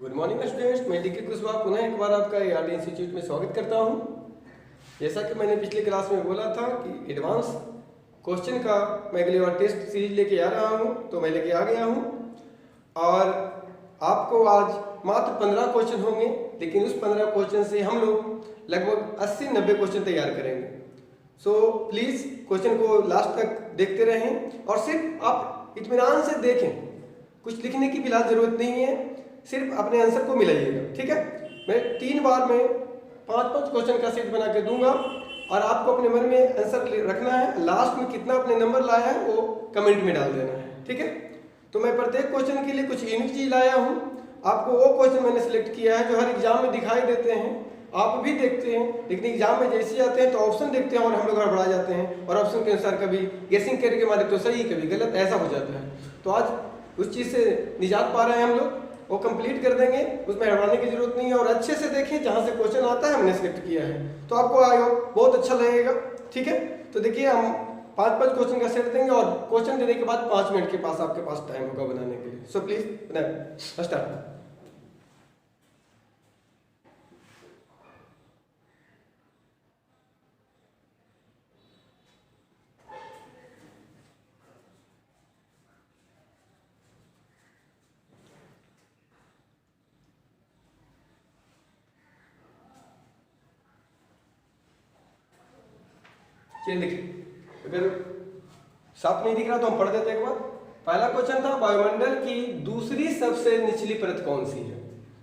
Good morning students, मैं DK Kushwaha पुनः एक बार आपका ARD इंस्टीट्यूट में स्वागत करता हूं। जैसा कि मैंने पिछले क्लास में बोला था कि एडवांस क्वेश्चन का मैं अगली बार टेस्ट सीरीज लेके आ रहा हूं, तो मैं लेके आ गया हूं और आपको आज मात्र 15 क्वेश्चन होंगे, लेकिन उस 15 क्वेश्चन से हम लोग लगभग 80-90 क्वेश्चन तैयार करेंगे। सो प्लीज़ क्वेश्चन को लास्ट तक देखते रहें और सिर्फ आप इत्मीनान से देखें, कुछ लिखने की फिलहाल ज़रूरत नहीं है, सिर्फ अपने आंसर को मिलाइएगा। ठीक है, मैं 3 बार में 5-5 क्वेश्चन का सेट बना के दूंगा और आपको अपने मन में आंसर रखना है। लास्ट में कितना अपने नंबर लाया है वो कमेंट में डाल देना है। ठीक है, तो मैं प्रत्येक क्वेश्चन के लिए कुछ यूनिक चीज लाया हूँ। आपको वो क्वेश्चन मैंने सिलेक्ट किया है जो हर एग्जाम में दिखाई देते हैं, आप भी देखते हैं, लेकिन एग्जाम में जैसे आते हैं तो ऑप्शन देखते हैं और हम लोग गड़बड़ा जाते हैं और ऑप्शन के अनुसार कभी गेसिंग करके मारे तो सही, कभी गलत, ऐसा हो जाता है। तो आज उस चीज़ से निजात पा रहे हैं हम लोग, वो कंप्लीट कर देंगे, उसमें हड़बड़ाने की जरूरत नहीं है। और अच्छे से देखें, जहाँ से क्वेश्चन आता है हमने सिलेक्ट किया है, तो आपको बहुत अच्छा लगेगा। ठीक है, तो देखिए हम 5-5 क्वेश्चन का सेट देंगे और क्वेश्चन देने के बाद 5 मिनट के पास आपके पास टाइम होगा बनाने के लिए। सो प्लीज बनाए, स्टार्ट। चलिए देखिए, अगर साफ नहीं दिख रहा तो हम पढ़ देते हैं एक बार। पहला क्वेश्चन था वायुमंडल की दूसरी सबसे निचली परत कौन सी है?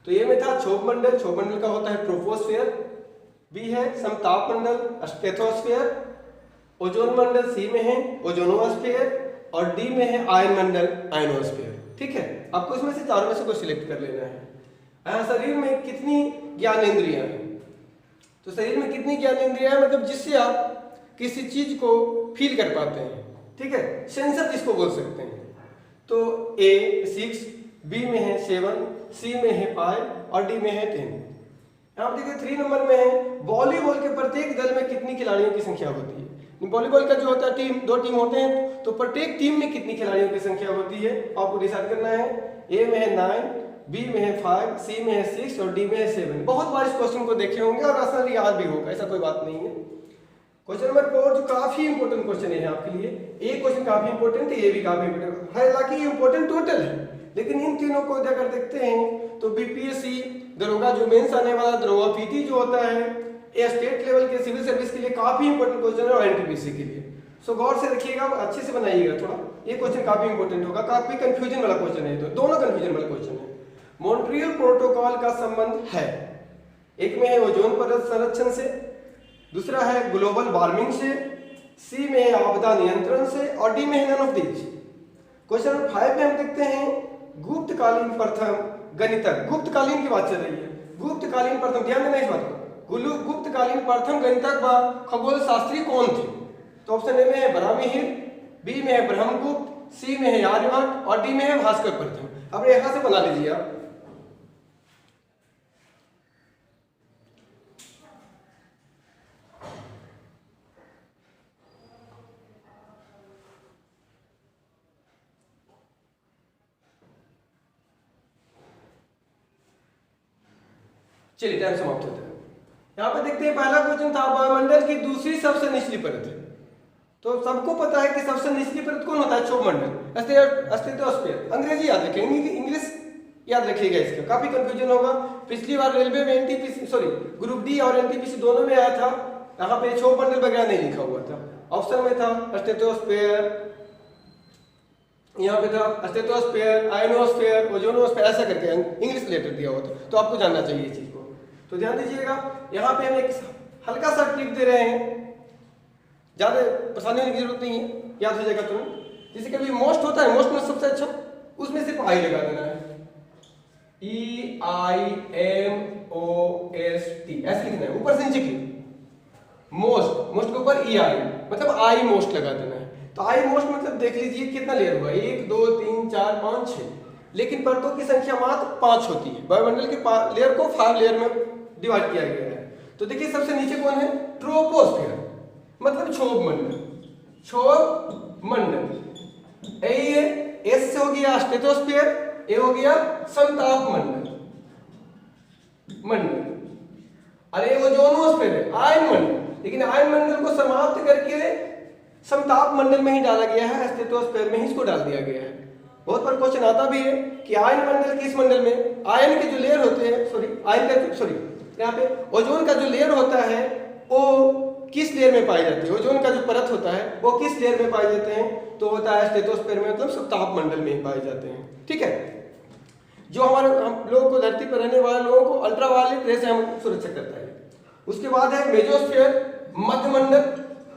तो ये में था क्षोभ मंडल, क्षोभ मंडल का होता है ट्रोपोस्फेयर। बी है समताप मंडल, स्टेथोस्फेयर। ओजोन मंडल सी में है, ओजोनोस्फेयर। और डी में है आयन मंडल, आयनोस्फेयर। ठीक है, आपको इसमें से चारों में से कोई सिलेक्ट कर लेना है। शरीर में कितनी ज्ञानेंद्रियां हैं? तो शरीर में कितनी ज्ञानेंद्रियां हैं, मतलब जिससे आप किसी चीज को फील कर पाते हैं। ठीक है, सेंसर जिसको बोल सकते हैं। तो A 6, B में है 7, C में है 5 और D में है 10। यहाँ देखिए 3 नंबर में है वॉलीबॉल के प्रत्येक दल में कितनी खिलाड़ियों की संख्या होती है। वॉलीबॉल का जो होता है टीम, 2 टीम होते हैं, तो प्रत्येक टीम में कितनी खिलाड़ियों की संख्या होती है आपको डिसाइड करना है। A में है 9, B में है 5, C में है 6 और D में है 7। बहुत बार इस क्वेश्चन को देखे होंगे और आसान याद भी होगा, ऐसा कोई बात नहीं है। क्वेश्चन नंबर 4 जो काफी इंपॉर्टेंट क्वेश्चन है आपके लिए, एक क्वेश्चन काफी इंपॉर्टेंट है, ये भी काफी इंपॉर्टेंट है, हालांकि ये इंपॉर्टेंट टोटल है, लेकिन इन तीनों को अगर देखते हैं तो बीपीएससी दरोगा जो मेंस आने वाला दरोगा पीटी जो होता है, ये स्टेट लेवल के सिविल सर्विस के लिए काफी इंपॉर्टेंट क्वेश्चन है और एनटीपीसी के लिए। सो गौर से रखिएगा, अच्छे से बनाइएगा थोड़ा, ये क्वेश्चन काफी इंपॉर्टेंट होगा, काफी कंफ्यूजन वाला क्वेश्चन है, तो दोनों कंफ्यूजन वाला क्वेश्चन है। मॉन्ट्रियल प्रोटोकॉल का संबंध है, एक में है ओजोन परत संरक्षण से, दूसरा है ग्लोबल वार्मिंग से, सी में है आपदा नियंत्रण से और डी में है none of these. Question number 5 में हम देखते हैं गुप्तकालीन प्रथम गणितज्ञ, गुप्तकालीन की बात चल रही है, गुप्तकालीन प्रथम, ध्यान देना इस बात को, गुप्तकालीन प्रथम गणितज्ञ व खगोल शास्त्री कौन थे? तो ऑप्शन ए में है बराहमिहिर, बी में है ब्रह्मगुप्त, सी में है आर्यभट्ट और डी में है भास्कर प्रथम। अब यहां से बना लीजिए आप। चलिए टाइम समाप्त होता है। यहाँ पे देखते हैं पहला क्वेश्चन था वायुमंडल की दूसरी सबसे निचली परत है। तो सबको पता है कि सबसे निचली परत कौन होता है? क्षोभ मंडल, स्टेथोस्फीयर। अंग्रेजी याद रखेंगे, इंग्लिश याद रखिएगा, इसका काफी कंफ्यूजन होगा। पिछली बार रेलवे में एनटीपीसी ग्रुप डी और एनटीपीसी दोनों में आया था, यहाँ पे क्षोभ मंडल वगैरह नहीं लिखा हुआ था, ऑप्शन में था स्टेथोस्फीयर, यहाँ पे था स्टेथोस्फीयर, आयनोस्फीयर, ओजोनोस्फीयर, ऐसा करके इंग्लिश लेटर दिया हुआ था, तो आपको जानना चाहिए इस चीज को। तो ध्यान दीजिएगा, यहाँ पे हम एक हल्का सा ट्रिक दे रहे हैं, ज्यादा परेशानी होने की जरूरत नहीं है, याद हो जाएगा तुरंत। जैसे कभी मोस्ट होता है, मोस्ट में सबसे अच्छा, उसमें सिर्फ आई लगा देना है, EIMOST ऐसे लिखना है, ऊपर से नीचे की मोस्ट, मोस्ट के ऊपर EI मतलब आई मोस्ट लगा देना है। तो आई मोस्ट मतलब देख लीजिए कितना लेयर हुआ, 1 2 3 4 5 6, लेकिन परतों की संख्या मात्र 5 होती है। वायुमंडल के लेयर को 5 लेयर में डिवाइड किया गया है। तो देखिए सबसे नीचे कौन है? ट्रोपोस्फियर मतलब क्षोभ मंडल, क्षोभ मंडल। एस से हो गया स्टेथोस्फीयर, ए हो गया समताप मंडल। मंडल। अरे ओजोनोस्फीयर है आयन मंडल, लेकिन आयन मंडल को समाप्त करके समताप मंडल में ही डाला गया है, स्ट्रेटोस्फीयर में ही इसको डाल दिया गया है। बहुत बार क्वेश्चन आता भी है कि आयन मंडल किस मंडल में, आयन के जो लेयर होते हैं यहाँ पे ओजोन का जो लेयर होता है वो किस लेयर में पाए जाते हैं, ओजोन का जो परत होता है वो किस लेयर में पाए जाते हैं, तो होता है स्ट्रेटोस्फीयर में, मतलब समताप मंडल में ही पाए जाते हैं। ठीक है, जो हम लोगों को धरती पर रहने वाले लोगों को अल्ट्रावायलेट रे से हम सुरक्षा करता है। उसके बाद है मेसोस्फीयर, मध्य मंडल,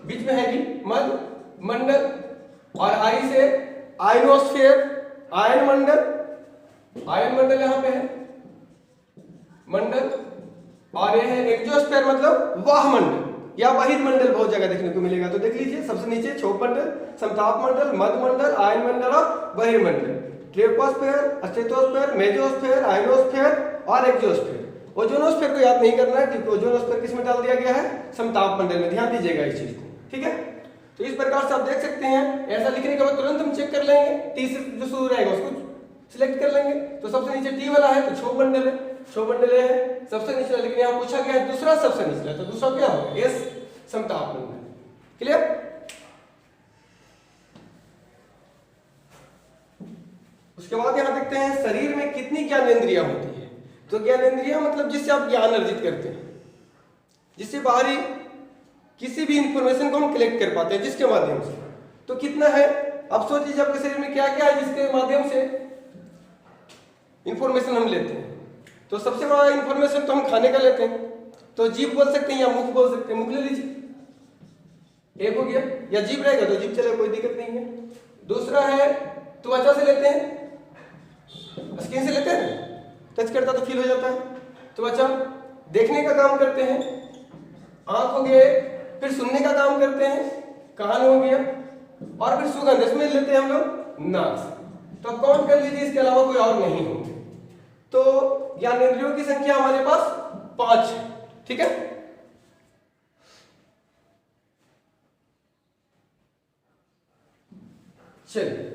बीच में है कि मध्य मंडल, और आई से आयनोस्फीयर, आयन मंडल, आयन मंडल यहाँ पे है मंडल, और ये है एक्सोस्फीयर मतलब वाह मंडल या बहिर्मंडल, बहुत जगह देखने को मिलेगा। तो देख लीजिए सबसे नीचे क्षोभ मंडल, समताप मंडल, मध्य मंडल, आयन मंडल और बहिर्मंडल, ट्रोपोस्फीयर, स्ट्रेटोस्फीयर, मेसोस्फीयर, आयनोस्फीयर और एक्सोस्फीयर। ओजोनोस्फीयर को याद नहीं करना है क्योंकि ओजोनोस्फीयर किस में डाल दिया गया है, समताप मंडल में, ध्यान दीजिएगा इस चीज को। ठीक है, तो इस प्रकार से आप देख सकते हैं। ऐसा लिखने के बाद तुरंत हम चेक कर लेंगे, टी से जो शुरू रहेगा उसको सिलेक्ट कर लेंगे। तो सबसे नीचे टी वाला है तो क्षोभ मंडल है, क्षोभ मंडल है सबसे निचला, लेकिन यहाँ पूछा गया है दूसरा सबसे निचला, तो दूसरा क्या होगा, एस समताप मंडल। क्लियर? उसके बाद यहाँ देखते हैं शरीर में कितनी ज्ञानेंद्रियां होती है। तो ज्ञानेंद्रियां मतलब जिससे आप ज्ञान अर्जित करते हैं, जिससे बाहरी किसी भी इंफॉर्मेशन को हम कलेक्ट कर पाते हैं, जिसके माध्यम से। तो कितना है, अब सोच लीजिए आपके शरीर में क्या क्या है जिसके माध्यम से इंफॉर्मेशन हम लेते हैं। तो सबसे बड़ा इंफॉर्मेशन तो हम खाने का लेते हैं, तो जीभ बोल सकते हैं या मुख बोल सकते हैं। मुख ले लीजिए, एक हो गया, या जीभ रहेगा तो जीभ चलेगा, कोई दिक्कत नहीं है। दूसरा है त्वचा से लेते हैं, स्किन से लेते हैं, टच करता तो फील हो जाता है। त्वचा देखने का काम करते हैं, आंख हो गए, फिर सुनने का काम करते हैं, कान हो गया, और फिर सुगंध इसमें लेते हैं हम लोग नाक। तो काउंट कर लीजिए, इसके अलावा कोई और नहीं होंगे। तो ज्ञानेंद्रियों की संख्या हमारे पास 5 है। ठीक है, चलिए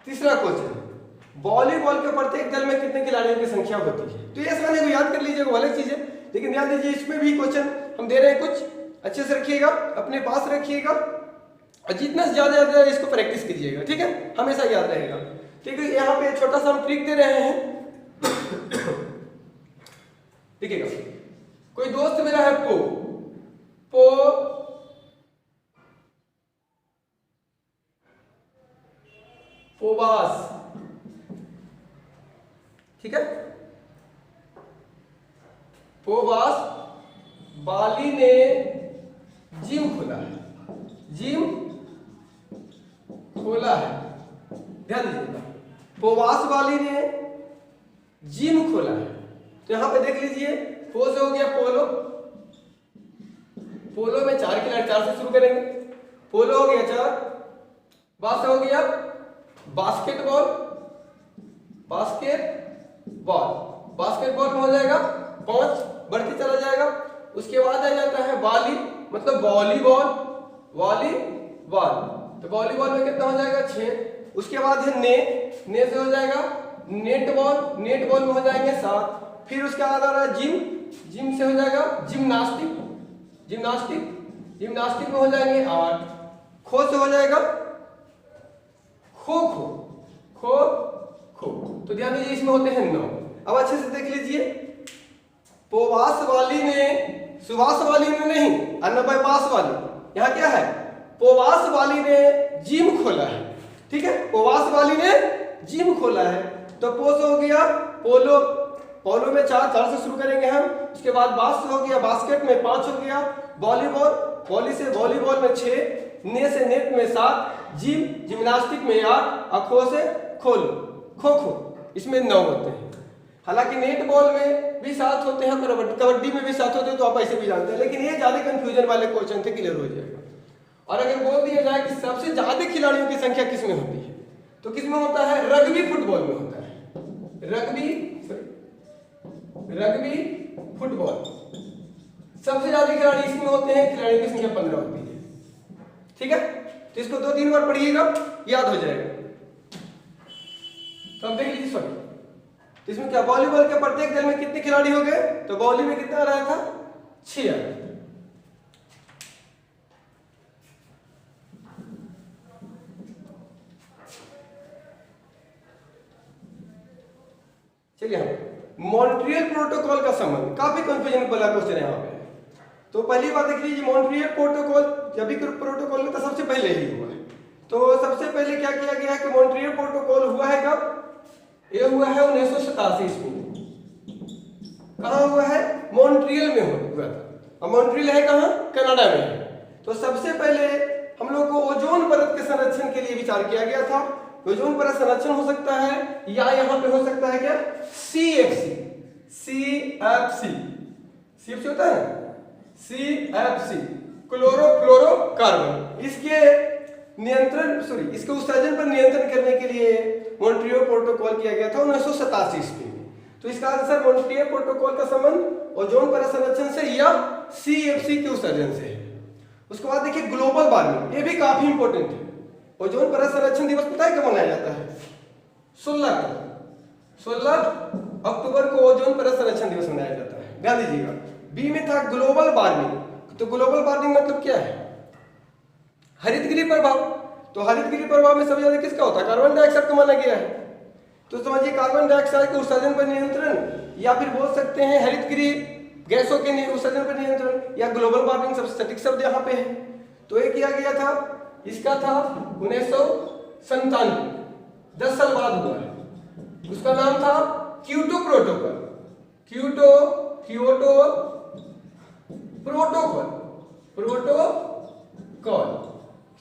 तीसरा क्वेश्चन, वॉलीबॉल के प्रत्येक दल में कितने खिलाड़ियों की संख्या होती है। तो ये समझने को याद कर लीजिएगा, वो अलग चीज है, लेकिन ध्यान दीजिए इसमें भी क्वेश्चन हम दे रहे हैं, कुछ अच्छे से रखिएगा, अपने पास रखिएगा, और जितना ज्यादा इसको प्रैक्टिस कीजिएगा। ठीक है, हमेशा याद रहेगा। ठीक है, यहाँ पे छोटा सा हम ट्रिक दे रहे हैं। देखिएगा, कोई दोस्त मेरा है पोबास, ठीक है, पोबास बाली ने जिम खोला है, जिम खोला है, ध्यान दीजिएगा, पोबास वाली ने जिम खोला है। तो यहां पे देख लीजिए, पो से हो गया पोलो, पोलो में 4 खिलाड़ी, 4 से शुरू करेंगे, पोलो हो गया 4, बास से हो गया बास्केटबॉल, बास्केटबॉल में हो जाएगा 5, बढ़ते चला जाएगा। उसके बाद आ जाता है बाली, मतलब वॉलीबॉल, तो वॉलीबॉल में कितना हो जाएगा 6। उसके बाद है ने से हो जाएगा नेटबॉल में हो जाएंगे 7। फिर उसके बाद आ रहा है जिम से हो जाएगा जिम्नास्टिक में हो जाएंगे 8। खो से हो जाएगा खो। तो ध्यान दीजिए इसमें होते हैं 9। अब अच्छे से देख लीजिए, सुभाष वाली ने नहीं, अन्नपास वाली, यहाँ क्या है, पोवास वाली ने जिम खोला है। ठीक है, पोवास वाली ने जिम खोला है। तो पो से हो गया पोलो में 4 से शुरू करेंगे हम। उसके बाद बास से हो गया बास्केट में 5 हो गया, वॉलीबॉल में 6, ने से नेट में 7, जिम्नास्टिक में 8, और खो से खो इसमें 9 होते हैं। हालांकि नेट बॉल में भी 7 होते हैं, कबड्डी में भी 7 होते हैं, तो आप ऐसे भी जानते हैं, लेकिन ये ज्यादा कंफ्यूजन वाले क्वेश्चन थे, क्लियर हो जाएगा। और अगर बोल दिया जाए कि सबसे ज्यादा खिलाड़ियों की संख्या किसमें होती है, तो किसमें होता है, रग्बी फुटबॉल में होता है। रग्बी फुटबॉल सबसे ज्यादा खिलाड़ी इसमें होते हैं, खिलाड़ियों की संख्या 15 होती है। ठीक है, तो इसको 2-3 बार पढ़िएगा, याद हो जाएगा। तो अब देख लीजिए, सॉरी तो इसमें क्या वॉलीबॉल के प्रत्येक दल में कितने खिलाड़ी हो गए? तो वॉली में कितना आ रहा था? 6 आ रहा था। चलिए हम मॉन्ट्रियल प्रोटोकॉल का संबंध, काफी कंफ्यूजन वाला क्वेश्चन यहाँ पे। तो पहली बात देख लीजिए, मॉन्ट्रियल प्रोटोकॉल जब भी प्रोटोकॉल में तो सबसे पहले ही हुआ है। तो सबसे पहले क्या किया गया है कि मॉन्ट्रियल प्रोटोकॉल हुआ है कब? ये हुआ है 1987 ईस्वी में। कहाँ हुआ है? मॉन्ट्रियल में हुआ था। और मॉन्ट्रियल है कहाँ? कनाडा में है। तो सबसे पहले हम लोग को ओजोन परत के संरक्षण के लिए विचार किया गया था। ओजोन परत संरक्षण हो सकता है या यहाँ पे हो सकता है क्या? CFC। CFC होता है CFC, क्लोरोफ्लोरोकार्बन। इसके इसके उत्सर्जन पर नियंत्रण करने के लिए मॉन्ट्रियल प्रोटोकॉल किया गया था 1987 ईस्वी में। तो इसका आंसर मॉन्ट्रियल प्रोटोकॉल का संबंध ओजोन परत संरक्षण से या CFC के उत्सर्जन से है। उसके बाद देखिए ग्लोबल वार्मिंग, ये भी काफी इंपॉर्टेंट है। ओजोन परत संरक्षण दिवस पता है कब मनाया जाता है? 16 अक्टूबर को ओजोन परत संरक्षण दिवस मनाया जाता है, ध्यान दीजिएगा। बी में था ग्लोबल वार्मिंग। तो ग्लोबल वार्मिंग मतलब क्या है? हरितगृह प्रभाव। तो हरितगृह प्रभाव में सबसे ज्यादा किसका होता है? कार्बन डाइऑक्साइड का माना गया है। तो समझिए कार्बन डाइऑक्साइड के उत्सर्जन पर नियंत्रण, या फिर बोल सकते हैं हरितगृह गैसों के उत्सर्जन पर नियंत्रण, या ग्लोबल वार्मिंग, सबसे सटीक शब्द यहाँ पे है। तो ये किया गया था, इसका था 1997, 10 साल बाद हुआ है। उसका नाम था क्योटो प्रोटोकॉल।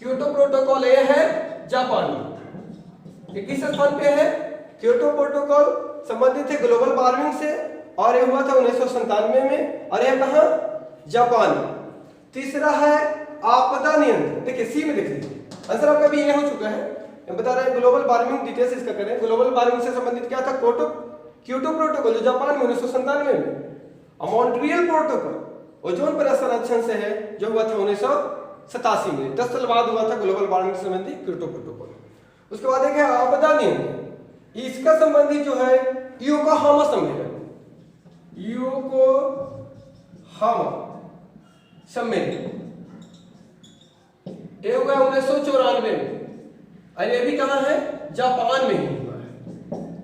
क्योटो प्रोटोकॉल ये है जापान में। ये किस स्थान पे है? क्योटो प्रोटोकॉल संबंधित है ग्लोबल वार्मिंग से, और ये हुआ था 1997 में, और यह कहाँ? जापान में। तीसरा है आपदा नियंत्रण। देखिए सी में देख लीजिए, आंसर आपका भी ये हो चुका है। मैं बता रहा है ग्लोबल वार्मिंग, डिटेल्स इसका करें। ग्लोबल वार्मिंग से संबंधित क्या था? क्योटो प्रोटोकॉल जो जापान में 1997 में। और मॉन्ट्रियल प्रोटोकॉल ओजोन परत संरक्षण से है, जो हुआ था 1987 में, 10 साल बाद हुआ था ग्लोबल वार्मिंग से संबंधित क्योटो प्रोटोकॉल। उसके बाद एक है आपदा नियंत्रण। इसका संबंधी जो है योकोहामा सम्मेलन, ये हुआ 1994 में, और ये भी कहाँ है? जापान में ही हुआ है।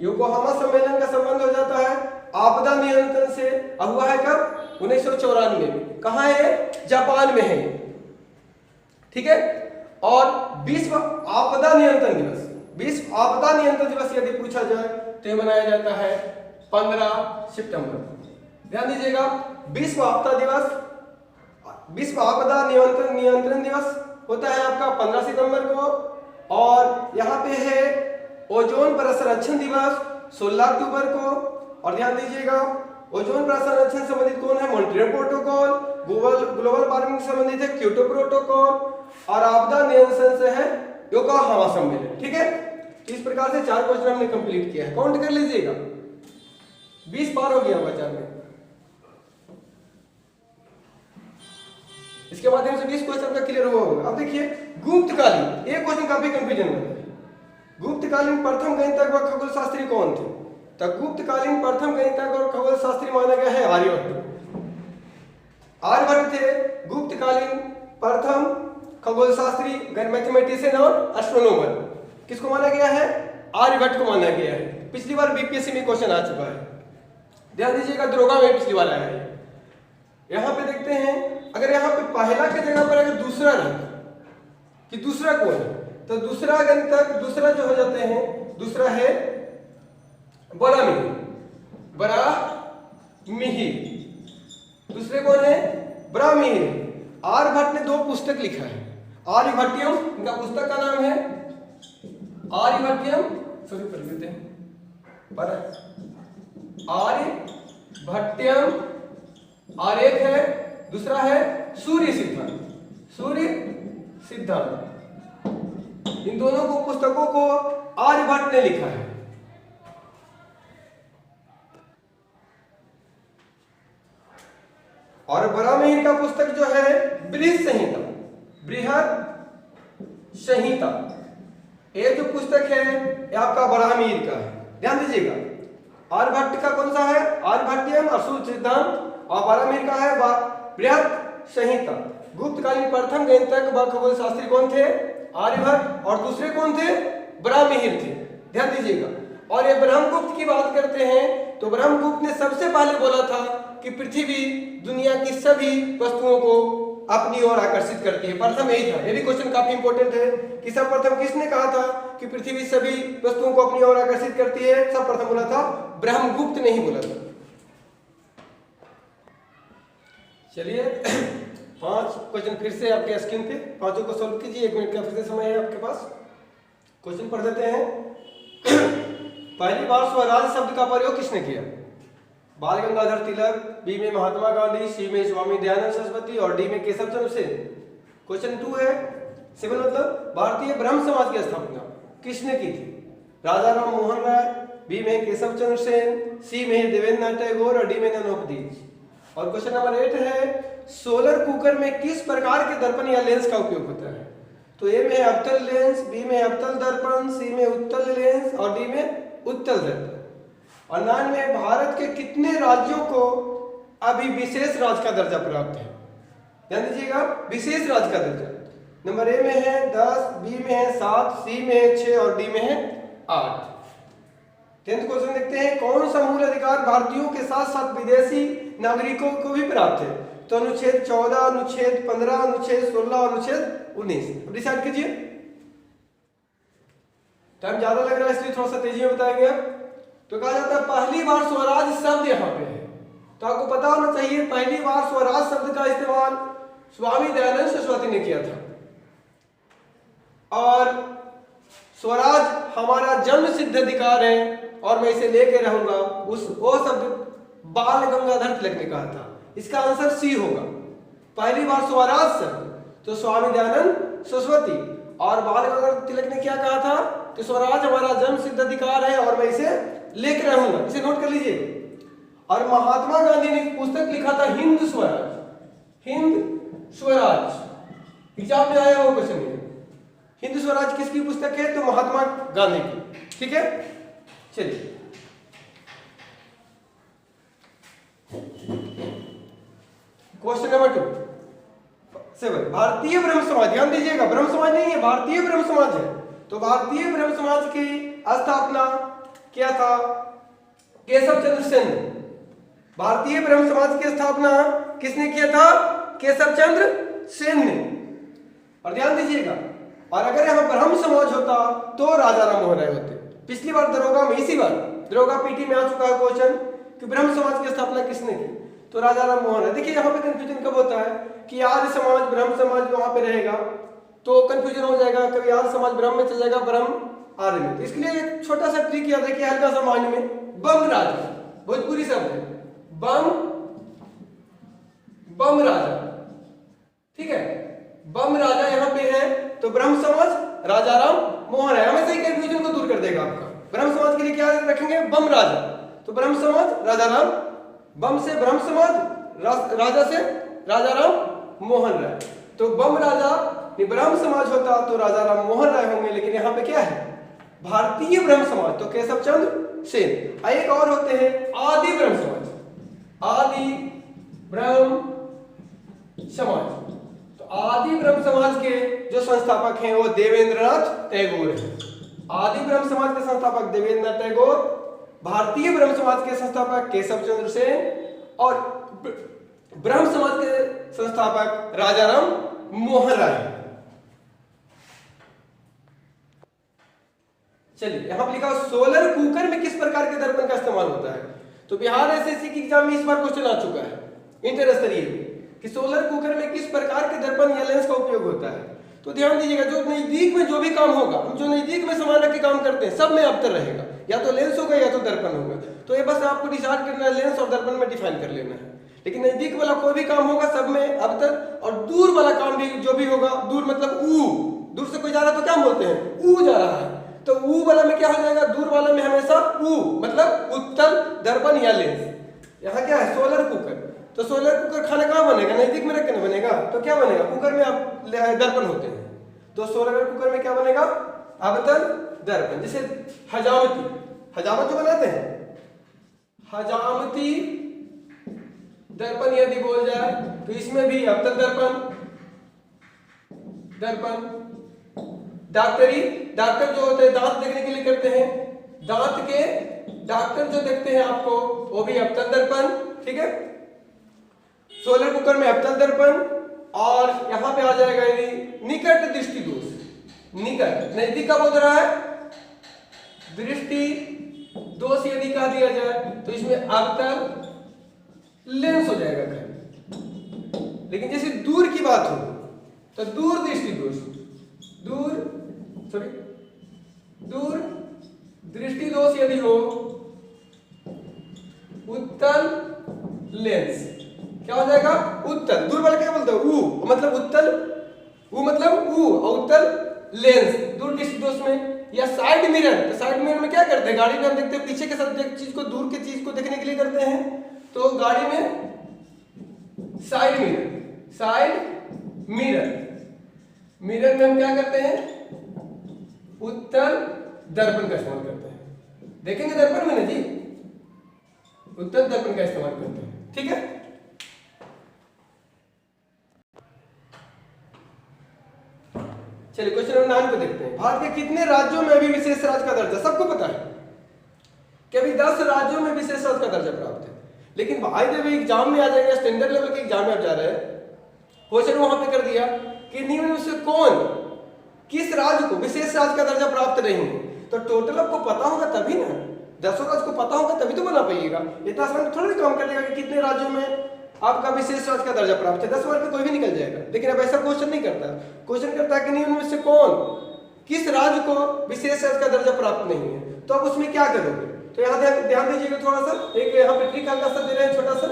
योकोहामा सम्मेलन का संबंध हो जाता है आपदा नियंत्रण से, और हुआ है कब? 1994 में। कहाँ है? जापान में है, ठीक है। और विश्व आपदा नियंत्रण दिवस, विश्व आपदा नियंत्रण दिवस यदि पूछा जाए तो मनाया जाता है 15 सितंबर। ध्यान दीजिएगा, विश्व आपदा दिवस, विश्व आपदा नियंत्रण दिवस होता है आपका 15 सितंबर को। और यहाँ पे है ओजोन परत संरक्षण दिवस 16 अक्टूबर को। और ध्यान दीजिएगा ओजोन परत संरक्षण संबंधित कौन है? Montreal protocol. ग्लोबल वार्मिंग संबंधित है क्योटो प्रोटोकॉल, और आपदा नियंत्रण से है योकोहामा सम्मेलन, ठीक है। इस प्रकार से 4 क्वेश्चन हमने कंप्लीट किया है, काउंट कर लीजिएगा। 20 पार हो गया होगा 4 में। इसके माध्यम से 20 क्वेश्चन का क्लियर हुआ होगा। अब देखिए गुप्तकालीन, एक क्वेश्चन काफी कंफ्यूजन में है। गुप्तकालीन प्रथम गणितज्ञ व खगोल शास्त्री कौन थे? तो गुप्तकालीन प्रथम गणितज्ञ और खगोल शास्त्री माना गया है आर्यभट्ट। आर्यभट्ट थे गुप्तकालीन प्रथम खगोल शास्त्री, मैथमेटिशियन और एस्ट्रोनॉमर। किसको माना गया है? आर्यभट्ट को माना गया है। पिछली बार बीपीएससी में क्वेश्चन आ चुका है, ध्यान दीजिएगा, दरोगा में पिछली बार आया है। यहाँ पे देखते हैं, अगर यहाँ पे पहला की जगह पर अगर दूसरा रहता कि दूसरा कौन है, तो दूसरा गणितज्ञ, दूसरा जो हो जाते हैं, दूसरा है बराहमिहिर। दूसरे कौन है? बराहमिहिर। आर्यभट्ट ने 2 पुस्तक लिखा है, आर्यभट्टियम, इनका पुस्तक का नाम है आर्यभट्टियम, सभी पढ़ लेते हैं, आर्यभट्टियम, और एक है दूसरा है सूर्य सिद्धांत। सूर्य सिद्धांत, इन दोनों को पुस्तकों को आर्यभट्ट ने लिखा है। और बराहमिहिर का पुस्तक जो है बृहद संहिता, बृहद संहिता, ये जो पुस्तक है ये आपका बराहमिहिर का है। ध्यान दीजिएगा, आर्यभट्ट का कौन सा है? आर्यभट्टियम असूत्र सिद्धांत। और बारामीर का है बृहत संहिता। गुप्तकालीन प्रथम गणितज्ञ व खगोल शास्त्री कौन थे? आर्यभट्ट। और दूसरे कौन थे? ब्राह्मण थे। ध्यान दीजिएगा। और ये ब्रह्मगुप्त की बात करते हैं तो ब्रह्मगुप्त ने सबसे पहले बोला था कि पृथ्वी दुनिया की सभी वस्तुओं को अपनी ओर आकर्षित करती है। प्रथम यही था। ये भी क्वेश्चन काफी इंपॉर्टेंट है कि सर्वप्रथम किसने कहा था कि पृथ्वी सभी वस्तुओं को अपनी ओर आकर्षित करती है? सर्वप्रथम बोला था ब्रह्मगुप्त ने ही बोला था। चलिए 5 क्वेश्चन फिर से आपके स्क्रीन पे, पांचों को सॉल्व कीजिए। 1 मिनट का फिर से समय है आपके पास। क्वेश्चन पढ़ देते हैं। पहली बार स्वराज शब्द का प्रयोग किसने किया? बाल गंगाधर तिलक, बी में महात्मा गांधी, सी में स्वामी दयानंद सरस्वती और डी में केशव चंद्र सेन। क्वेश्चन 2 है 7 मतलब भारतीय ब्रह्म समाज की स्थापना किसने की थी? राजा राम मोहन राय, बी में केशव चंद्र सेन, सी में देवेंद्र नाथ टैगोर और डी में ननोपदीज। और क्वेश्चन नंबर 8 है सोलर कुकर में किस प्रकार के दर्पण या लेंस का उपयोग होता है? तो ए में अवतल लेंस, बी में अवतल दर्पण, सी में उत्तल लेंस और डी में उत्तल दर्पण। और 9 में भारत के कितने राज्यों को अभी विशेष राज्य का दर्जा प्राप्त है? ध्यान दीजिएगा, विशेष राज्य का दर्जा। नंबर ए में है 10, बी में है 7, सी में है 6 और डी में है 8। 10th क्वेश्चन देखते हैं। कौन सा मूल अधिकार भारतीयों के साथ साथ विदेशी नागरिकों को भी प्राप्त है? तो अनुच्छेद 14, अनुच्छेद 15, अनुच्छेद 16 और अनुच्छेद 19। डिसाइड कीजिए। टाइम ज्यादा लग रहा है इसलिए थोड़ा सा तेजी में बताएंगे आप। तो कहा जाता है पहली बार स्वराज शब्द यहाँ पे है, तो आपको पता होना चाहिए पहली बार स्वराज शब्द का इस्तेमाल स्वामी दयानंद सरस्वती ने किया था। और स्वराज हमारा जन्म सिद्ध अधिकार है और मैं इसे लेके रहूंगा, वो शब्द बाल गंगाधर तिलक ने कहा था। इसका आंसर सी होगा। पहली बार स्वराज शब्द तो स्वामी दयानंद सरस्वती, और बाल गंगाधर तिलक ने क्या कहा था कि स्वराज हमारा जन्म सिद्ध अधिकार है और मैं इसे लेकर रहूंगा। इसे नोट कर लीजिए। और महात्मा गांधी ने पुस्तक लिखा था हिंद स्वराज। हिंद स्वराज एग्जाम में आया वो क्वेश्चन है। हिंद स्वराज किसकी पुस्तक है? तो महात्मा गांधी की। ठीक है, चलिए क्वेश्चन नंबर 7 भारतीय ब्रह्म समाज। ध्यान दीजिएगा, ब्रह्म समाज नहीं है, भारतीय ब्रह्म समाज है। तो भारतीय ब्रह्म समाज की स्थापना क्या था? केशव चंद्र सेन। भारतीय ब्रह्म समाज की स्थापना किसने किया था? केशव चंद्र सेन ने। और ध्यान दीजिएगा, और अगर यहां ब्रह्म समाज होता तो राजा राम मोहन राय होते। पिछली बार दरोगा में, इसी बार दरोगा पीटी में आ चुका है क्वेश्चन कि ब्रह्म समाज की स्थापना किसने की? तो राजा राम मोहन राय। देखिए यहाँ पे कंफ्यूजन कब होता है कि आर्य समाज ब्रह्म समाज वहां पे रहेगा तो कंफ्यूजन हो जाएगा, कभी आर्य समाज ब्रह्म में चल जाएगा, ब्रह्म आर्य में। तो इसके लिए एक छोटा सा ट्रिक याद रखिए, हल्का सा माइंड में। बम राजा भोजपुरी शब्द है, बम राजा। ठीक है, बम राजा यहाँ पे है तो ब्रह्म समाज राजा राम मोहन राय। हमेशा ही कंफ्यूजन को दूर कर देगा आपका। ब्रह्म समाज के लिए क्या रखेंगे? बम राजा। तो ब्रह्म समाज राजा राम, बम से ब्रह्म समाज, राजा से राजा राम मोहन राय। तो बम राजा ब्रह्म समाज होता तो राजा राम मोहन राय होंगे, लेकिन यहाँ पे क्या है? भारतीय ब्रह्म समाज, तो केशव चंद्र सेन। एक और होते हैं आदि ब्रह्म समाज। आदि ब्रह्म समाज, तो आदि ब्रह्म समाज के जो संस्थापक हैं वो देवेंद्र नाथ टैगोर हैं। आदि ब्रह्म समाज के संस्थापक देवेंद्र नाथ टैगोर, भारतीय ब्रह्म समाज के संस्थापक केशव चंद्र सेन और ब्रह्म समाज के संस्थापक राजा राम मोहन राय। चलिए यहां पर लिखा सोलर कुकर में किस प्रकार के दर्पण का इस्तेमाल होता है? तो बिहार एसएससी की एग्जाम में इस बार क्वेश्चन आ चुका है इंटर स्तरीय कि सोलर कुकर में किस प्रकार के दर्पण या लेंस का उपयोग होता है। तो ध्यान दीजिएगा, जो नजदीक में जो भी काम होगा, हम जो नजदीक में सामान रख के काम करते हैं सब में अवतर रहेगा, या तो लेंस होगा या तो दर्पण होगा। तो ये बस आपको डिसाइड करना है, लेंस और दर्पण में डिफाइन कर लेना है। लेकिन नजदीक वाला कोई भी काम होगा सब में अवतर, और दूर वाला काम भी जो भी होगा, दूर मतलब ऊ, दूर से कोई जा रहा है तो क्या बोलते हैं? ऊ जा रहा है, तो ऊ वाला में क्या हो जाएगा? दूर वाला में हमेशा ऊ मतलब उत्तल दर्पण या लेंस। यहाँ क्या है? Solar cooker. तो सोलर कुकर खाना कहाँ बनेगा? नजदीक में रख के बनेगा, तो क्या बनेगा? कुकर में आप दर्पण होते हैं, तो सोलर कुकर में क्या बनेगा? अवतल दर्पण। जैसे हजामती, हजामत जो बनाते हैं हजामती दर्पण यदि बोल जाए तो इसमें भी अवतल दर्पण। डॉक्टरी, डॉक्टर जो होते हैं दांत देखने के लिए करते हैं, दांत के डॉक्टर जो देखते हैं आपको वो भी अवतल दर्पण, ठीक है। सोलर कुकर में अवतल दर्पण। और यहां पे आ जाएगा यदि निकट दृष्टि दोष, निकट नजदीक का बोल रहा है, दृष्टि दोष यदि कह दिया जाए तो इसमें अवतल लेंस हो जाएगा खाली। लेकिन जैसे दूर की बात हो तो दूर दृष्टि दोष, दूर दृष्टि दोष यदि हो, उत्तल लेंस क्या हो जाएगा, उत्तल। दूर वाला क्या बोलते हैं, ऊ मतलब उत्तल, ऊ मतलब ऊ, और उत्तल लेंस दूर दृष्टि दोष में। या साइड मिरर, तो साइड मिरर में क्या करते हैं, गाड़ी में हम देखते हैं पीछे के साथ चीज को, दूर के चीज को देखने के लिए करते हैं, तो गाड़ी में साइड मिरर मिरर में हम क्या करते हैं, उत्तल दर्पण का इस्तेमाल करते हैं। देखेंगे दर्पण में ना जी, उत्तल दर्पण का इस्तेमाल करते हैं, ठीक है। चलिए क्वेश्चन नंबर 9 को देखते हैं। भारत के कितने राज्यों में अभी विशेष राज्य का दर्जा, सबको पता है कि अभी 10 राज्यों में विशेष राज्य का दर्जा प्राप्त है। लेकिन भाई जब एग्जाम में आ जाएगा, स्टैंडर्ड लेवल के एग्जाम में आप जा रहे हैं, क्वेश्चन वहां पे कर दिया कि निम्न में से कौन किस राज्य को विशेष राज्य का दर्जा प्राप्त नहीं है, तो टोटल आपको पता होगा तभी ना, 10 राज्य को पता होगा तभी तो बना पाइएगा। इतना आसान थोड़ा काम कर लेगा कि कितने राज्यों में आपका विशेष राज्य का दर्जा प्राप्त है, 10 मार्क में कोई भी निकल जाएगा। लेकिन अब ऐसा क्वेश्चन नहीं करता, क्वेश्चन करता है कि निम्न में से कौन किस राज्य को विशेष राज्य का दर्जा प्राप्त नहीं है, तो अब उसमें क्या करोगे। तो यहाँ ध्यान दीजिएगा थोड़ा सा, एक यहाँ पे ट्रिक हल्का सा दे रहे हैं छोटा सा,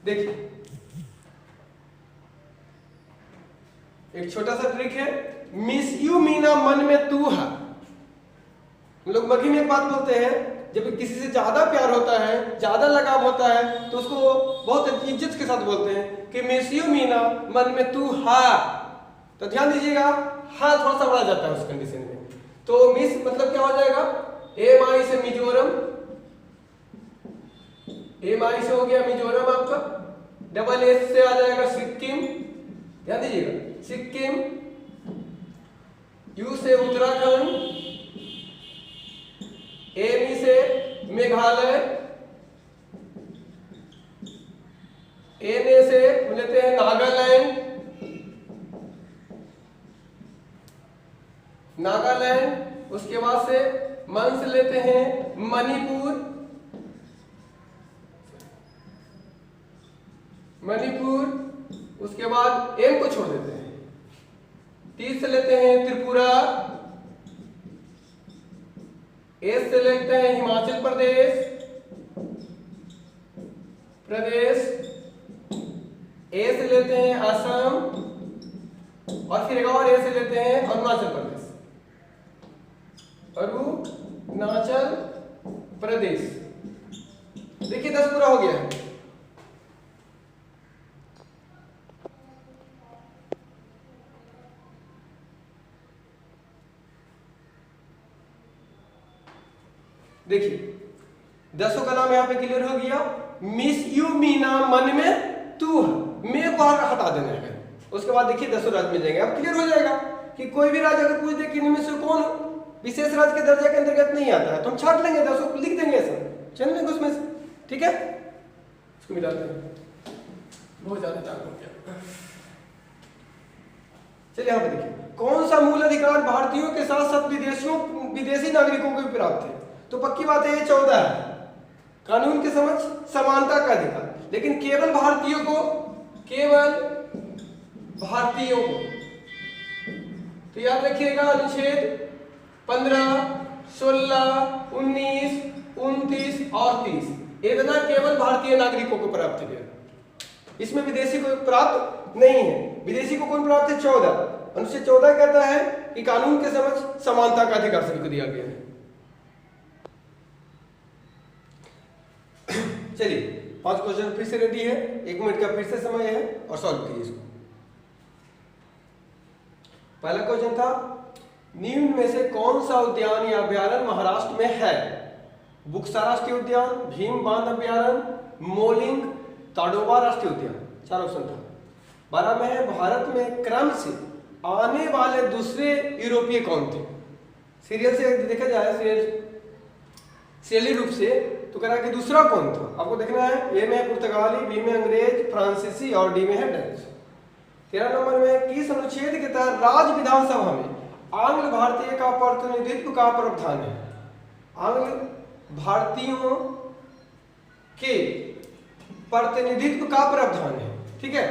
देखिए एक छोटा सा ट्रिक है, मिस यू मीना मन में तू है। हम लोग मगही में एक बात बोलते हैं, जब किसी से ज्यादा प्यार होता है, ज्यादा लगाव होता है, तो उसको बहुत इज्जत के साथ बोलते हैं कि मिस यू मीना मन में तू हा। तो ध्यान दीजिएगा, हा थोड़ा सा बढ़ा जाता है उस कंडीशन में। तो मिस मतलब क्या हो जाएगा, एम आई से मिजोरम, एम आई से हो गया मिजोरम आपका, डबल एस से आ जाएगा सिक्किम, ध्यान दीजिएगा सिक्किम, यू से उत्तराखंड, एमी से मेघालय, एनए से लेते हैं नागालैंड, उसके बाद से मन से लेते हैं मणिपुर, उसके बाद एम को छोड़ देते हैं, टी से लेते हैं त्रिपुरा, एस से लेते हैं हिमाचल प्रदेश, ए से लेते हैं असम, और फिर एक और ए से लेते हैं अरुणाचल प्रदेश, अरुणाचल प्रदेश। देखिए 10 पूरा हो गया है। देखिए 10 का नाम यहाँ पे क्लियर हो गया। मिस यू मीना मन में तू है, मैं को हटा देना है। उसके बाद देखिए 10 राज्य मिल जाएंगे। अब क्लियर हो जाएगा कि कोई भी राज्य अगर पूछ दे कि इनमें से कौन विशेष राज्य के दर्जे के अंतर्गत नहीं आता है, तो हम छाट लेंगे 10 लिख देंगे ऐसा, चल लेंगे उसमें से, ठीक है। इसको मिलाते हैं, बहुत ज्यादा टाइम हो गया। चलिए यहाँ पे देखिए, कौन सा मूल अधिकार भारतीयों के साथ साथ विदेशी नागरिकों को भी प्राप्त है। तो पक्की बात है ये 14 है, कानून के समक्ष समानता का अधिकार, लेकिन केवल भारतीयों को, तो याद रखिएगा अनुच्छेद 15, 16, 19, 29 और 30 इतना केवल भारतीय नागरिकों को प्राप्त है, इसमें विदेशी को प्राप्त नहीं है। विदेशी को कौन प्राप्त है, 14। अनुच्छेद 14 कहता है कि कानून के समक्ष समानता का अधिकार सभी को दिया गया है। चलिए 5 क्वेश्चन फिर से रेडी है, 1 मिनट का फिर से समय है और सॉल्व कीजिए इसको। पहला क्वेश्चन था निम्न में से कौन सा उद्यान या अभ्यारण्य महाराष्ट्र में है? बुक्सा राष्ट्रीय उद्यान, भीम बांध अभ्यारण्य, मोलिंग, ताडोबा राष्ट्रीय उद्यान। 4 ऑप्शन था। 12 में है भारत में क्रम से आने वाले दूसरे यूरोपीय कौन थे? सीरियल से देखा जाए, सीरियली रूप से तो कह रहा है कि दूसरा कौन था, आपको देखना है। ए में है पुर्तगाली, बी में अंग्रेज, फ्रांसीसी और डी में है डच। 13 नंबर में किस अनुच्छेद के तहत राज्य विधानसभा में आंग्ल भारतीय का प्रतिनिधित्व का प्रावधान है? आंग्ल भारतीयों के प्रतिनिधित्व का प्रावधान है, ठीक है।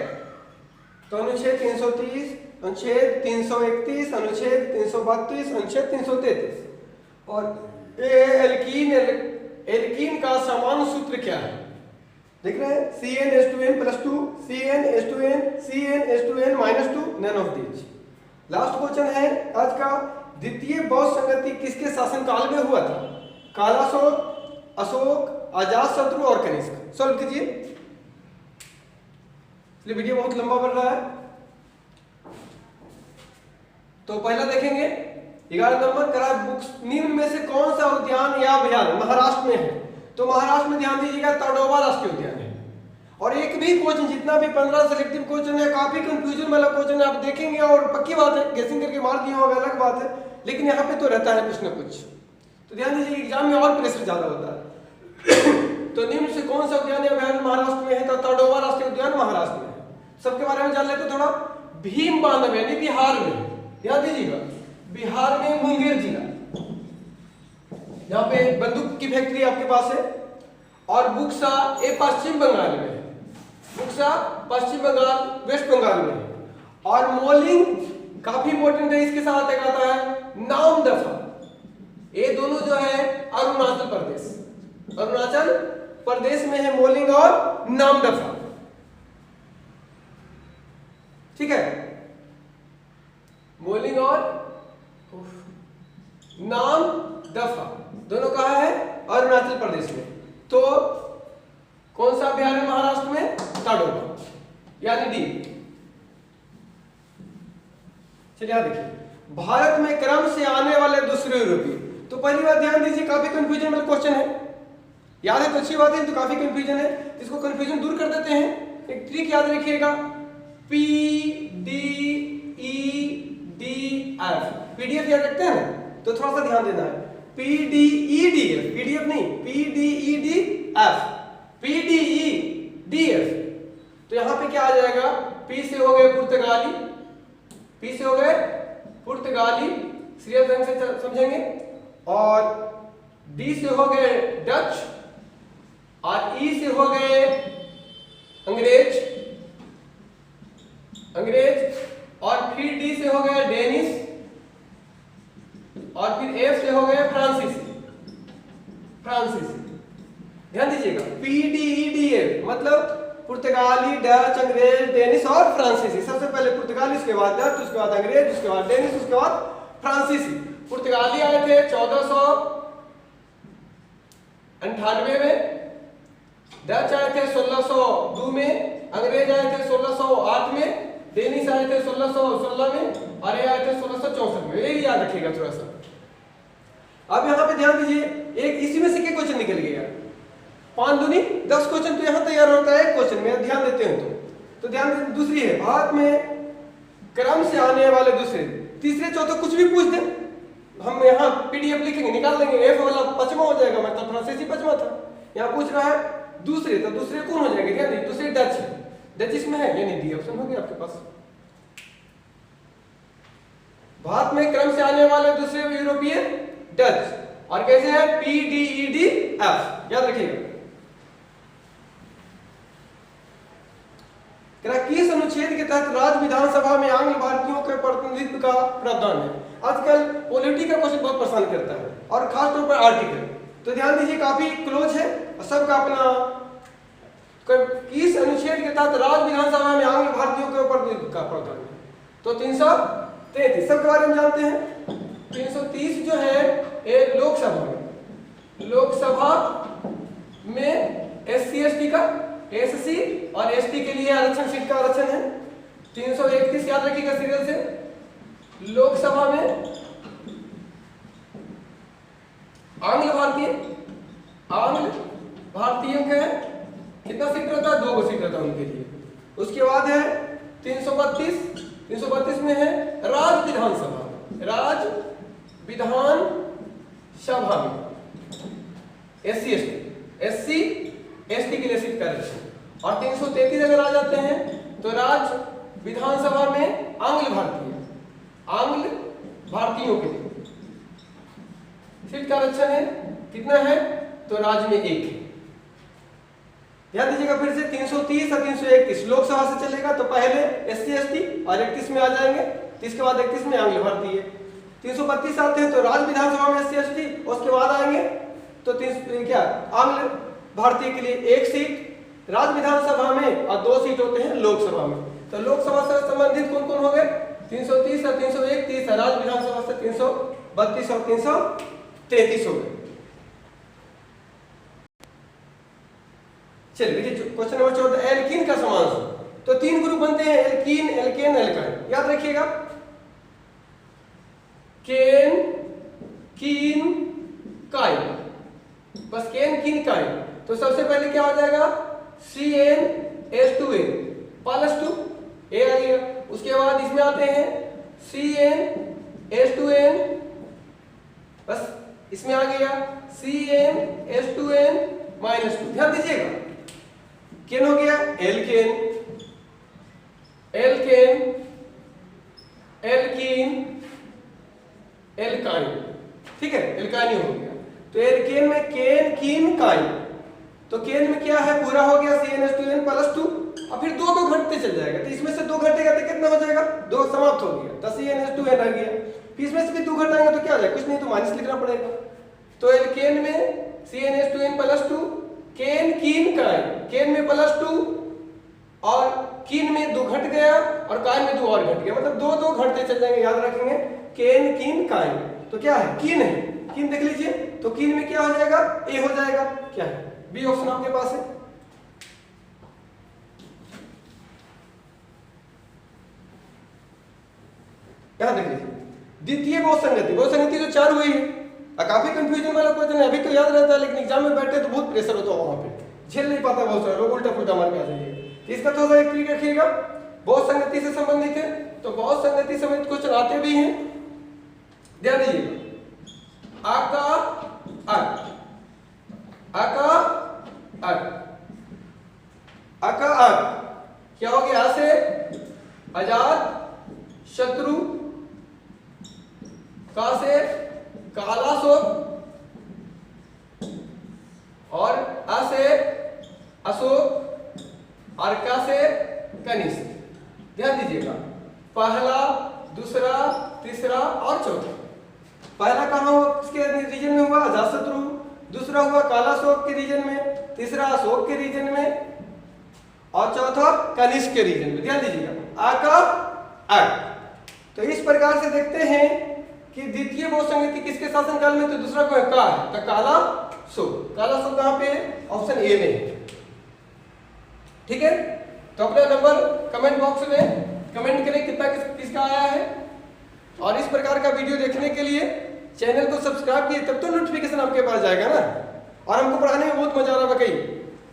तो अनुच्छेद 330, अनुच्छेद 331, अनुच्छेद 332, अनुच्छेद 333। और एल्कीन का समान सूत्र क्या है? देख रहे हैं, CnH2n+2, CnH2n, CnH2n -2, none of these। Last question है आज का, द्वितीय बौद्ध संगति किसके शासनकाल में हुआ था? कालाशोक, अशोक, अजातशत्रु और कनिष्क। सॉल्व कीजिए, इसलिए वीडियो बहुत लंबा बढ़ रहा है। तो पहला देखेंगे 11 नंबर करा, बुक्स निम्न में से कौन सा उद्यान या अभ्यारण्य महाराष्ट्र में है? तो महाराष्ट्र में ध्यान दीजिएगा, ताडोबा राष्ट्रीय उद्यान है। और एक भी क्वेश्चन, जितना भी 15 सिलेक्टिव क्वेश्चन है, काफी कंफ्यूजन वाला क्वेश्चन है, आप देखेंगे और पक्की बात है गेसिंग करके मार दिए होगा, अलग बात है, लेकिन यहाँ पे तो रहता है कुछ ना कुछ। तो ध्यान दीजिए, एग्जाम में और प्रेशर ज्यादा होता है। तो निम्न से कौन सा उद्यान या अभ्यारण्य महाराष्ट्र में है? तो ताडोबा राष्ट्रीय उद्यान महाराष्ट्र में है। सबके बारे में जान लेते थोड़ा। भीम बांध यानी बिहार में, ध्यान दीजिएगा, बिहार में मुंगेर जिला, यहाँ पे बंदूक की फैक्ट्री आपके पास है। और बुक्सा ये पश्चिम बंगाल में है, बुक्सा पश्चिम बंगाल, वेस्ट बंगाल में है। और मोलिंग काफी इंपॉर्टेंट है, इसके साथ एक आता है नामदफा। ये दोनों जो है अरुणाचल प्रदेश, अरुणाचल प्रदेश में है मोलिंग और नामदफा, ठीक है। मोलिंग और नामदफा दोनों कहाँ है? अरुणाचल प्रदेश में। तो कौन सा अभ्यारण्य महाराष्ट्र में? ताडोबा, यानी डी। चलिए यहां देखिए, भारत में क्रम से आने वाले दूसरे यूरोपीय। तो पहली बात ध्यान दीजिए, काफी कंफ्यूजन वाला क्वेश्चन है, याद है तो अच्छी बात है, तो काफी कंफ्यूजन है, इसको कंफ्यूजन दूर कर देते हैं। एक ट्रिक याद रखिएगा, PDEDF, पीडीएफ याद रखते हैं ना, तो थोड़ा सा ध्यान देना है। PDEDF, पीडीएफ नहीं, PDEDF, PDEDF। तो यहां पे क्या आ जाएगा? P से हो गए पुर्तगाली, P से हो गए पुर्तगाली, सीरियस ढंग से समझेंगे। और D से हो गए डच, और E से हो गए अंग्रेज, और फिर D से हो गए डेनिश, और फिर F से हो गए फ्रांसीसी। ध्यान दीजिएगा, PDEDF मतलब पुर्तगाली, डच, अंग्रेज, डेनिश और फ्रांसीसी। सबसे पहले पुर्तगाली, उसके बाद डच, उसके बाद अंग्रेज, उसके बाद डेनिश, उसके बाद फ्रांसीसी। पुर्तगाली आए थे 1498 में, डच आए थे 1602 में, अंग्रेज आए थे 1608 में, डेनिश आए थे 1616 में, और ये आए थे 1664 में। ये याद रखिएगा थोड़ा सा। अब यहाँ पे ध्यान दीजिए, एक इसी में से क्या क्वेश्चन निकल गया? 5 दूनी 10 क्वेश्चन तो यहाँ तैयार होता है एक क्वेश्चन में, ध्यान देते हैं तो ध्यान देते। दूसरी है, भारत में क्रम से आने वाले दूसरे, तीसरे, चौथे कुछ भी पूछ दे, हम यहाँ पीडीएफ लिखेंगे, निकाल लेंगे। एफ वाला 5वां हो जाएगा, मतलब फ्रांसीसी 5वां था। यहाँ पूछ रहा है दूसरे, तो दूसरे कौन हो जाएगा? ध्यान दीजिए, दूसरे डच है, डच इसमें है, यानी डी ऑप्शन हो गया आपके पास। भारत में क्रम से आने वाले दूसरे यूरोपीय डच, और कैसे है? PDEDF, याद रखिएगा। किस अनुच्छेद के तहत राज्य विधानसभा में आंग्ल भारतीयों के प्रतिनिधित्व का प्रावधान है? आजकल पॉलिटी का क्वेश्चन बहुत परेशान करता है, और खास तौर पर आर्टिकल। तो ध्यान दीजिए, काफी क्लोज है सबका अपना। किस अनुच्छेद के तहत राज्य विधानसभा में आंग्ल भारतीयों के प्रतिनिधित्व का प्रावधान है? तो 333 सबके बारे में जानते हैं। 330 जो है ये लोकसभा में SC/ST का, SC और ST के लिए आरक्षण, सीट का आरक्षण है। 331 याद रखिएगा सीरियल से, लोकसभा में SC ST के लिए सीट करेक्शन। और 333 अगर आ जाते हैं तो राज्य विधानसभा में आंग्ल भारतीयों के लिए सीट का आरक्षण है कितना है, तो राज्य में 1 है। ध्यान दीजिएगा फिर से 330 और 331 लोकसभा से चलेगा तो पहले SC ST और 31 में आ जाएंगे, 30 के बाद 31 में आंग्ल भारतीय। 332 आते हैं तो राज्य विधानसभा में SC ST, उसके बाद आएंगे तो आंग्ल भारतीय के लिए 1 सीट राज्य विधानसभा में और 2 सीट होते हैं लोकसभा में। तो लोकसभा से संबंधित कौन कौन हो गए, 330 और 331, राज्य विधानसभा से 332 और 333 हो गए। चलिए देखिए क्वेश्चन नंबर 14, एल्कीन का समांश। तो 3 ग्रुप बनते हैं, एल्कीन, एल्केन, एल्काइन। याद रखिएगा केन, कीन, काइन, बस केन, कीन, काइन। तो सबसे पहले क्या हो जाएगा, CnH2n +2 ए आ गया। उसके बाद इसमें आते हैं CnH2n, बस इसमें आ गया CnH2n -2। ध्यान दीजिएगा केन हो गया एल्केन, एल्केन, एल्कीन, एल्काइन, ठीक है, एल्काइन हो गया। तो एल्केन में केन, कीन, काइन। तो केन में क्या है, पूरा हो गया CnH2n +2 और फिर 2 घटते चल जाएगा। तो इसमें से 2 घटेगा तो कितना हो जाएगा, 2 समाप्त हो गया, तो CnH2n आ गया। फिर इसमें से भी 2 घटाएंगे तो क्या हो जाएगा, कुछ नहीं तो माइनस लिखना पड़ेगा। तो एल्केन में CnH2n +2, केन, कीन, काइन। केन में +2 और कीन में 2 घट गया और काइन में 2 और घट गया, मतलब 2 घटते चल जाएंगे। याद रखेंगे केन, कीन, काइन। तो क्या है, कीन है, कीन देख लीजिए। तो कीन में क्या हो जाएगा, ए हो जाएगा। क्या है, बी ऑप्शन आपके पास है। यहां देख लीजिए द्वितीय बहुसंगति। बहुसंगति तो 4 हुई है, काफी कंफ्यूजन वाला क्वेश्चन है। अभी तो याद रहता है लेकिन एग्जाम में बैठे तो बहुत प्रेशर होता है, वहां पे झेल नहीं पाता बहुत सारे लोग, उल्टा पुल्टा मार के आ जाइए। इसका थोड़ा सा एक ट्रिक रखिएगा, बहुसंगति से संबंधित है तो बहुसंगति से संबंधित क्वेश्चन आते भी हैं। ध्यान दीजिएगा आका अक, आका अक, आका अक क्या हो गया, आ से अजात शत्रु, का से काला शोक और अ से अशोक और का से कनिष्क। ध्यान दीजिएगा पहला, दूसरा, तीसरा और चौथा। पहला कहाँ हुआ, किसके रीजन में हुआ, अजातशत्रु। दूसरा हुआ काला शोक के रीजन में, तीसरा अशोक के रीजन में और चौथा कनिष्क के रीजन में। ध्यान दीजिएगा आ का अक। तो इस प्रकार से देखते हैं कि द्वितीय बहुसंगति किसके शासनकाल में, तो दूसरा को का है, तो काला शोक। काला शोक कहां पे है, ऑप्शन ए में है। ठीक है, तो अपना नंबर कमेंट बॉक्स में कमेंट करें कितना किसका आया है। और इस प्रकार का वीडियो देखने के लिए चैनल को सब्सक्राइब किए, तब तो नोटिफिकेशन आपके पास जाएगा ना। और हमको पढ़ाने में बहुत मजा आ रहा है,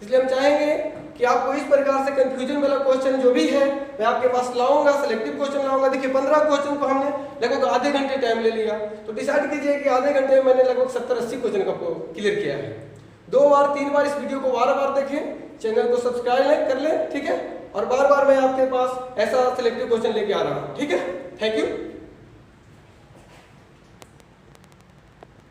इसलिए हम चाहेंगे कि आपको इस प्रकार से कंफ्यूजन वाला क्वेश्चन जो भी है मैं आपके पास लाऊंगा, सिलेक्टिव क्वेश्चन लाऊंगा। देखिए 15 क्वेश्चन को हमने लगभग आधे घंटे टाइम ले लिया, तो डिसाइड कीजिए कि आधे घंटे में मैंने लगभग 70-80 क्वेश्चन को क्लियर किया है। 2 बार 3 बार इस वीडियो को बार देखें, चैनल को सब्सक्राइब कर लें, ठीक है। और बार बार मैं आपके पास ऐसा सिलेक्टिव क्वेश्चन लेके आ रहा हूँ, ठीक है। Thank you.